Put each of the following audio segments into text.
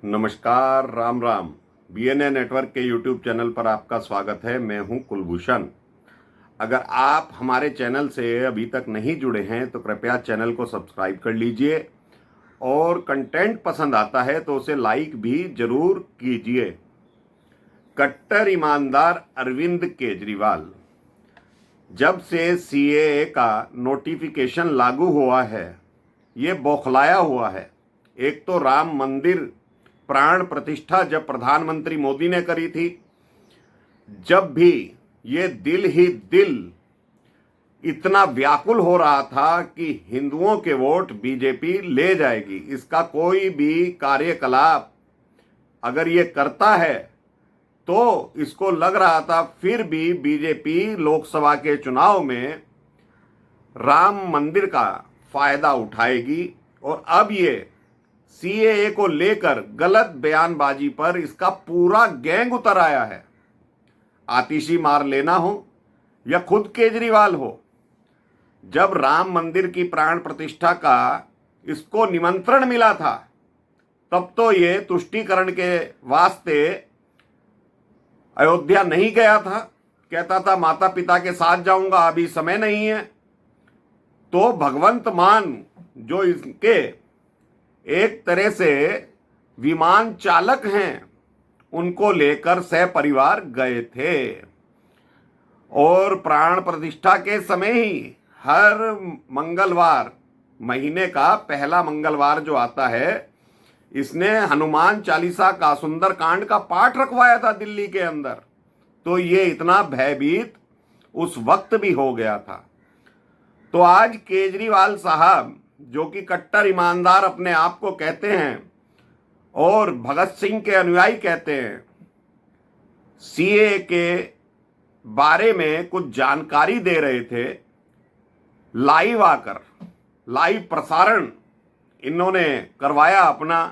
नमस्कार, Ram Ram. BNA network के YouTube channel पर आपका स्वागत है। मैं हूं कुलभूषण। अगर आप हमारे चैनल से अभी तक नहीं जुड़े हैं तो कृपया चैनल को सब्सक्राइब कर लीजिए और कंटेंट पसंद आता है तो उसे लाइक भी जरूर कीजिए। कट्टर ईमानदार अरविंद केजरीवाल, जब से सीएए का नोटिफिकेशन लागू हुआ है ये बौखलाया हुआ है। एक तो राम मंदिर प्राण प्रतिष्ठा जब प्रधानमंत्री मोदी ने करी थी, जब भी ये दिल ही दिल इतना व्याकुल हो रहा था कि हिंदुओं के वोट बीजेपी ले जाएगी। इसका कोई भी कार्यकलाप अगर ये करता है तो इसको लग रहा था फिर भी बीजेपी लोकसभा के चुनाव में राम मंदिर का फायदा उठाएगी। और अब ये सीएए को लेकर गलत बयानबाजी पर इसका पूरा गैंग उतर आया है। आतिशी मार लेना हो या खुद केजरीवाल हो, जब राम मंदिर की प्राण प्रतिष्ठा का इसको निमंत्रण मिला था तब तो ये तुष्टीकरण के वास्ते अयोध्या नहीं गया था। कहता था माता पिता के साथ जाऊंगा, अभी समय नहीं है। तो भगवंत मान जो इसके एक तरह से विमान चालक हैं, उनको लेकर सहपरिवार गए थे। और प्राण प्रतिष्ठा के समय ही हर मंगलवार, महीने का पहला मंगलवार जो आता है, इसने हनुमान चालीसा का सुंदर कांड का पाठ रखवाया था दिल्ली के अंदर। तो ये इतना भयभीत उस वक्त भी हो गया था। तो आज केजरीवाल साहब, जो कि कट्टर ईमानदार अपने आप को कहते हैं और भगत सिंह के अनुयायी कहते हैं, सीए के बारे में कुछ जानकारी दे रहे थे। लाइव आकर लाइव प्रसारण इन्होंने करवाया अपना,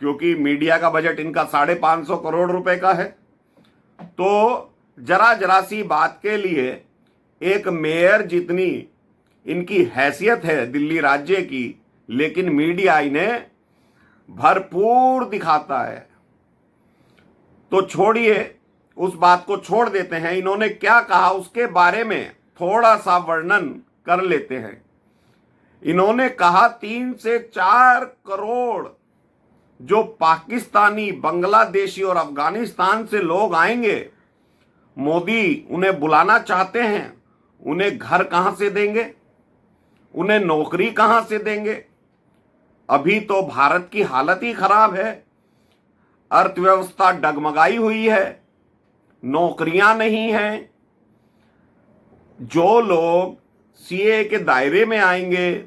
क्योंकि मीडिया का बजट इनका 550 करोड़ रुपए का है। तो जरा सी बात के लिए एक मेयर जितनी इनकी हैसियत है दिल्ली राज्य की, लेकिन मीडिया इन्हें भरपूर दिखाता है। तो छोड़िए, उस बात को छोड़ देते हैं। इन्होंने क्या कहा उसके बारे में थोड़ा सा वर्णन कर लेते हैं। इन्होंने कहा 3 से 4 करोड़ जो पाकिस्तानी, बांग्लादेशी और अफगानिस्तान से लोग आएंगे, मोदी उन्हें बुलाना चाहते हैं। उन्हें घर कहां से देंगे? उन्हें नौकरी कहां से देंगे? अभी तो भारत की हालत ही खराब है, अर्थव्यवस्था डगमगाई हुई है, नौकरियां नहीं हैं। जो लोग सीए के दायरे में आएंगे,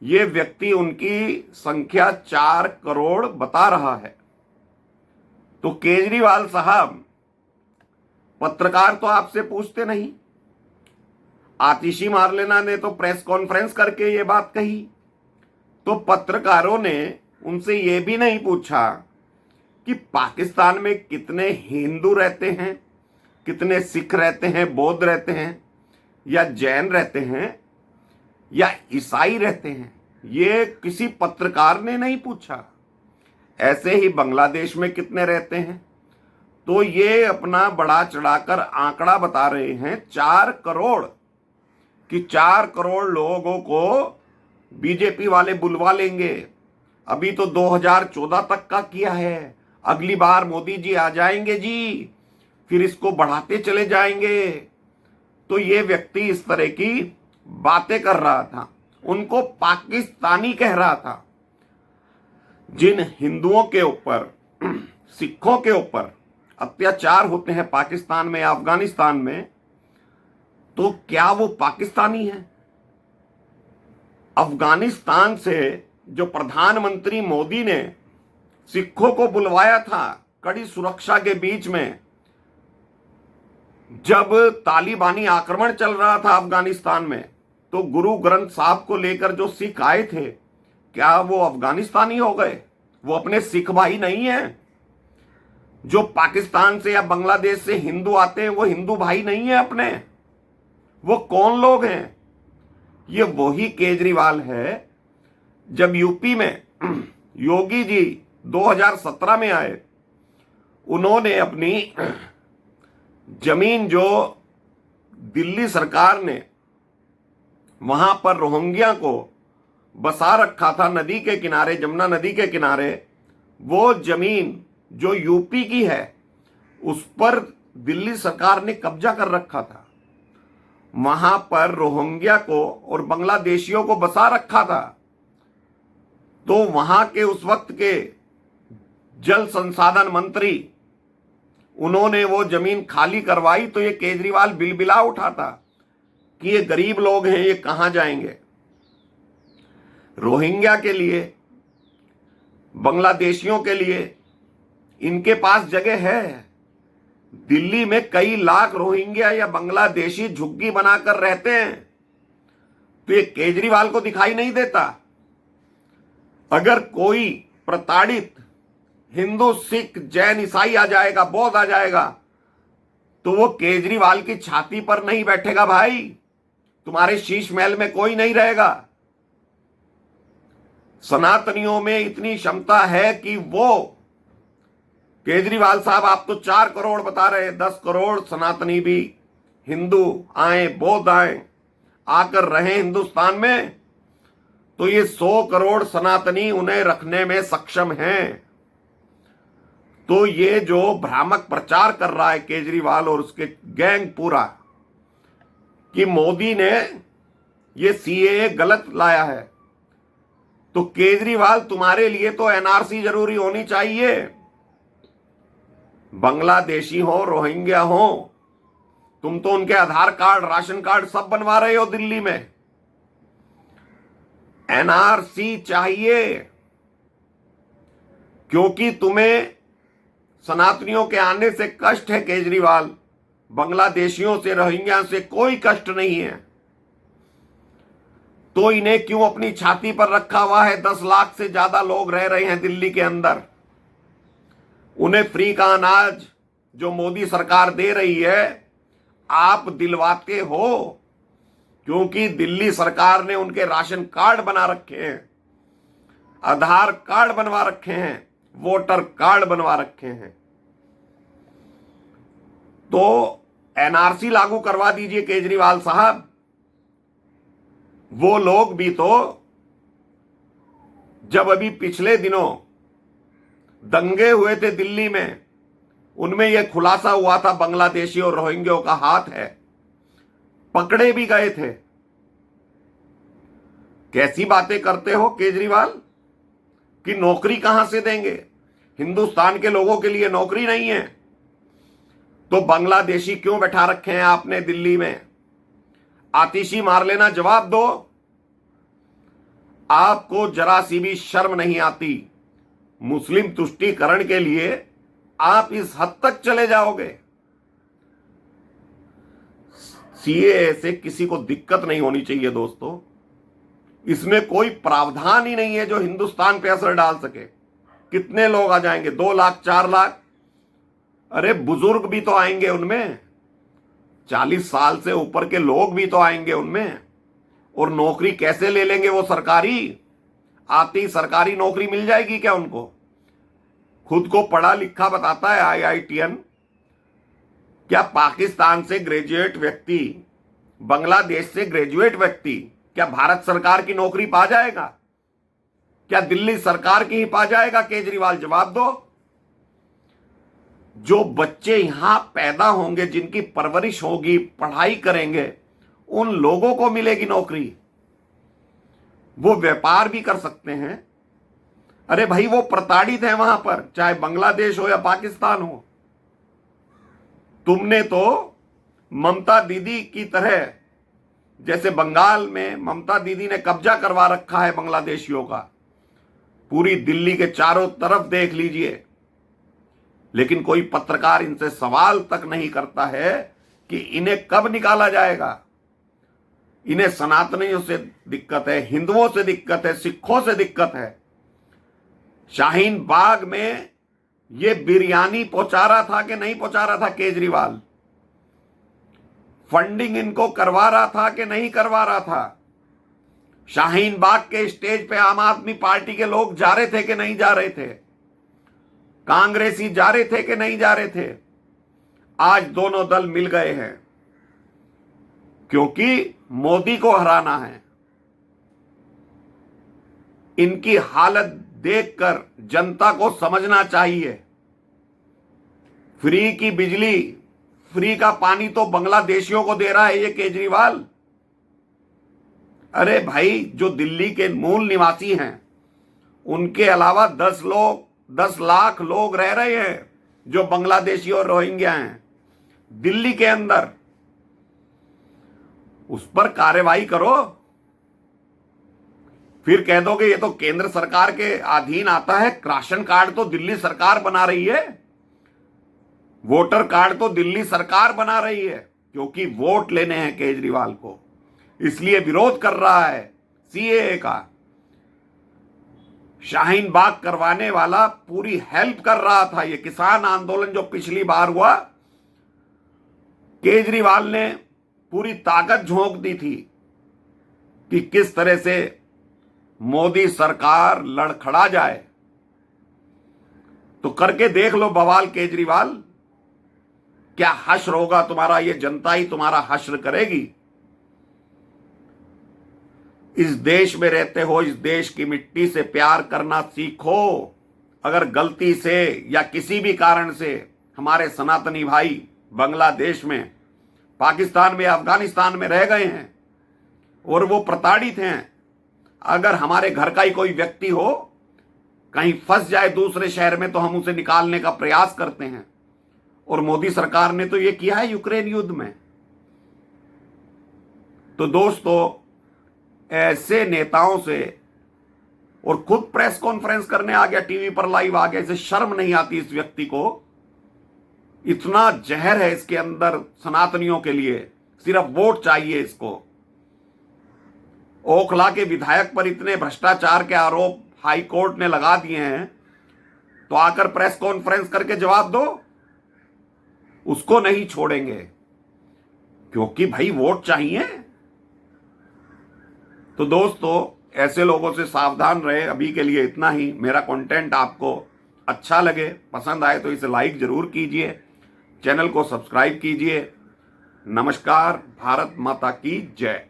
ये व्यक्ति, उनकी संख्या 4 करोड़ बता रहा है। तो केजरीवाल साहब, पत्रकार तो आपसे पूछते नहीं। आतिशी मार लेना ने तो प्रेस कॉन्फ्रेंस करके ये बात कही। तो पत्रकारों ने उनसे ये भी नहीं पूछा कि पाकिस्तान में कितने हिंदू रहते हैं, कितने सिख रहते हैं, बौद्ध रहते हैं, या जैन रहते हैं, या ईसाई रहते हैं। ये किसी पत्रकार ने नहीं पूछा। ऐसे ही बांग्लादेश में कितने रहते हैं। तो ये अपना बड़ा चढ़ाकर आंकड़ा बता रहे हैं 4 करोड़, कि 4 करोड़ लोगों को बीजेपी वाले बुलवा लेंगे। अभी तो 2014 तक का किया है, अगली बार मोदी जी आ जाएंगे जी, फिर इसको बढ़ाते चले जाएंगे। तो ये व्यक्ति इस तरह की बातें कर रहा था, उनको पाकिस्तानी कह रहा था। जिन हिंदुओं के ऊपर, सिखों के ऊपर अत्याचार होते हैं पाकिस्तान में या अफगानिस्तान में, तो क्या वो पाकिस्तानी है? अफगानिस्तान से जो प्रधानमंत्री मोदी ने सिखों को बुलवाया था कड़ी सुरक्षा के बीच में, जब तालिबानी आक्रमण चल रहा था अफगानिस्तान में, तो गुरु ग्रंथ साहब को लेकर जो सिख आए थे, क्या वो अफगानिस्तानी हो गए? वो अपने सिख भाई नहीं है। जो पाकिस्तान से या बांग्लादेश से हिंदू आते हैं वो हिंदू भाई नहीं है अपने। वो कौन लोग हैं? ये वही केजरीवाल है जब यूपी में योगी जी 2017 में आए, उन्होंने अपनी जमीन जो दिल्ली सरकार ने वहां पर रोहिंग्या को बसा रखा था नदी के किनारे, जमुना नदी के किनारे, वो जमीन जो यूपी की है उस पर दिल्ली सरकार ने कब्जा कर रखा था। वहां पर रोहिंग्या को और बांग्लादेशियों को बसा रखा था। तो वहां के उस वक्त के जल संसाधन मंत्री, उन्होंने वो जमीन खाली करवाई तो ये केजरीवाल बिलबिला उठा था कि ये गरीब लोग हैं, ये कहां जाएंगे। रोहिंग्या के लिए, बांग्लादेशियों के लिए इनके पास जगह है। दिल्ली में कई लाख रोहिंग्या या बांग्लादेशी झुग्गी बनाकर रहते हैं, तो ये केजरीवाल को दिखाई नहीं देता। अगर कोई प्रताड़ित हिंदू, सिख, जैन, ईसाई आ जाएगा, बौद्ध आ जाएगा, तो वो केजरीवाल की छाती पर नहीं बैठेगा भाई, तुम्हारे शीश महल में कोई नहीं रहेगा। सनातनियों में इतनी क्षमता है कि वो, केजरीवाल साहब आप तो 4 करोड़ बता रहे, 10 करोड़ सनातनी भी हिंदू आए, बौद्ध आए, आकर रहे हिंदुस्तान में, तो ये 100 करोड़ सनातनी उन्हें रखने में सक्षम हैं। तो ये जो भ्रामक प्रचार कर रहा है केजरीवाल और उसके गैंग पूरा, कि मोदी ने ये सीएए गलत लाया है, तो केजरीवाल तुम्हारे लिए तो एनआरसी जरूरी होनी चाहिए। बांग्लादेशी हो, रोहिंग्या हो, तुम तो उनके आधार कार्ड, राशन कार्ड सब बनवा रहे हो दिल्ली में। एनआरसी चाहिए, क्योंकि तुम्हें सनातनियों के आने से कष्ट है केजरीवाल, बांग्लादेशियों से, रोहिंग्या से कोई कष्ट नहीं है। तो इन्हें क्यों अपनी छाती पर रखा हुआ है? 10 लाख से ज्यादा लोग रह रहे हैं दिल्ली के अंदर। उन्हें फ्री का अनाज जो मोदी सरकार दे रही है आप दिलवाते हो, क्योंकि दिल्ली सरकार ने उनके राशन कार्ड बना रखे हैं, आधार कार्ड बनवा रखे हैं, वोटर कार्ड बनवा रखे हैं। तो एनआरसी लागू करवा दीजिए केजरीवाल साहब। वो लोग भी तो जब अभी पिछले दिनों दंगे हुए थे दिल्ली में, उनमें यह खुलासा हुआ था बांग्लादेशी और रोहिंग्यों का हाथ है, पकड़े भी गए थे। कैसी बातें करते हो केजरीवाल कि नौकरी कहां से देंगे? हिंदुस्तान के लोगों के लिए नौकरी नहीं है, तो बांग्लादेशी क्यों बैठा रखे हैं आपने दिल्ली में? आतिशी मार लेना, जवाब दो। आपको जरा सी भी शर्म नहीं आती। मुस्लिम तुष्टीकरण के लिए आप इस हद तक चले जाओगे? सीएए से किसी को दिक्कत नहीं होनी चाहिए दोस्तों। इसमें कोई प्रावधान ही नहीं है जो हिंदुस्तान पे असर डाल सके। कितने लोग आ जाएंगे? 2 लाख, 4 लाख? अरे बुजुर्ग भी तो आएंगे उनमें, 40 साल से ऊपर के लोग भी तो आएंगे उनमें। और नौकरी कैसे ले लेंगे वो सरकारी? आती सरकारी नौकरी मिल जाएगी क्या उनको? खुद को पढ़ा लिखा बताता है आईआईटीएन। क्या पाकिस्तान से ग्रेजुएट व्यक्ति, बांग्लादेश से ग्रेजुएट व्यक्ति क्या भारत सरकार की नौकरी पा जाएगा? क्या दिल्ली सरकार की ही पा जाएगा? केजरीवाल जवाब दो। जो बच्चे यहां पैदा होंगे, जिनकी परवरिश होगी, पढ़ाई करेंगे, उन लोगों को मिलेगी नौकरी। वो व्यापार भी कर सकते हैं। अरे भाई वो प्रताड़ित है वहां पर, चाहे बांग्लादेश हो या पाकिस्तान हो। तुमने तो ममता दीदी की तरह, जैसे बंगाल में ममता दीदी ने कब्जा करवा रखा है बांग्लादेशियों का, पूरी दिल्ली के चारों तरफ देख लीजिए, लेकिन कोई पत्रकार इनसे सवाल तक नहीं करता है कि इन्हें कब निकाला जाएगा। इन्हें सनातनियों से दिक्कत है, हिंदुओं से दिक्कत है, सिखों से दिक्कत है। शाहीन बाग में ये बिरयानी पहुंचा रहा था कि नहीं पहुंचा रहा था केजरीवाल? फंडिंग इनको करवा रहा था कि नहीं करवा रहा था? शाहीन बाग के स्टेज पे आम आदमी पार्टी के लोग जा रहे थे कि नहीं जा रहे थे? कांग्रेसी जा रहे थे कि नहीं जा रहे थे? आज दोनों दल मिल गए हैं, क्योंकि मोदी को हराना है। इनकी हालत देखकर जनता को समझना चाहिए। फ्री की बिजली, फ्री का पानी तो बांग्लादेशियों को दे रहा है ये केजरीवाल। अरे भाई, जो दिल्ली के मूल निवासी हैं उनके अलावा 10 लाख लोग रह रहे हैं जो बांग्लादेशी और रोहिंग्या हैं दिल्ली के अंदर। उस पर कार्रवाई करो। फिर कह दोगे ये तो केंद्र सरकार के अधीन आता है। राशन कार्ड तो दिल्ली सरकार बना रही है, वोटर कार्ड तो दिल्ली सरकार बना रही है, क्योंकि वोट लेने हैं केजरीवाल को, इसलिए विरोध कर रहा है सीएए का। शाहीन बाग करवाने वाला पूरी हेल्प कर रहा था। ये किसान आंदोलन जो पिछली बार हुआ, केजरीवाल ने पूरी ताकत झोंक दी थी कि किस तरह से मोदी सरकार लड़खड़ा जाए। तो करके देख लो बवाल केजरीवाल, क्या हश्र होगा तुम्हारा। ये जनता ही तुम्हारा हश्र करेगी। इस देश में रहते हो, इस देश की मिट्टी से प्यार करना सीखो। अगर गलती से या किसी भी कारण से हमारे सनातनी भाई बांग्लादेश में, पाकिस्तान में, अफगानिस्तान में रह गए हैं और वो प्रताड़ित हैं, अगर हमारे घर का ही कोई व्यक्ति हो कहीं फंस जाए दूसरे शहर में, तो हम उसे निकालने का प्रयास करते हैं। और मोदी सरकार ने तो ये किया है यूक्रेन युद्ध में। तो दोस्तों, ऐसे नेताओं से, और खुद प्रेस कॉन्फ्रेंस करने आ गया, टीवी पर लाइव आ गया, इसे शर्म नहीं आती इस व्यक्ति को। इतना जहर है इसके अंदर सनातनियों के लिए, सिर्फ वोट चाहिए इसको। ओखला के विधायक पर इतने भ्रष्टाचार के आरोप हाई कोर्ट ने लगा दिए हैं, तो आकर प्रेस कॉन्फ्रेंस करके जवाब दो। उसको नहीं छोड़ेंगे, क्योंकि भाई वोट चाहिए। तो दोस्तों, ऐसे लोगों से सावधान रहे। अभी के लिए इतना ही। मेरा कंटेंट आपको अच्छा लगे, पसंद आए तो इसे लाइक जरूर कीजिए, चैनल को सब्सक्राइब कीजिए। नमस्कार। भारत माता की जय।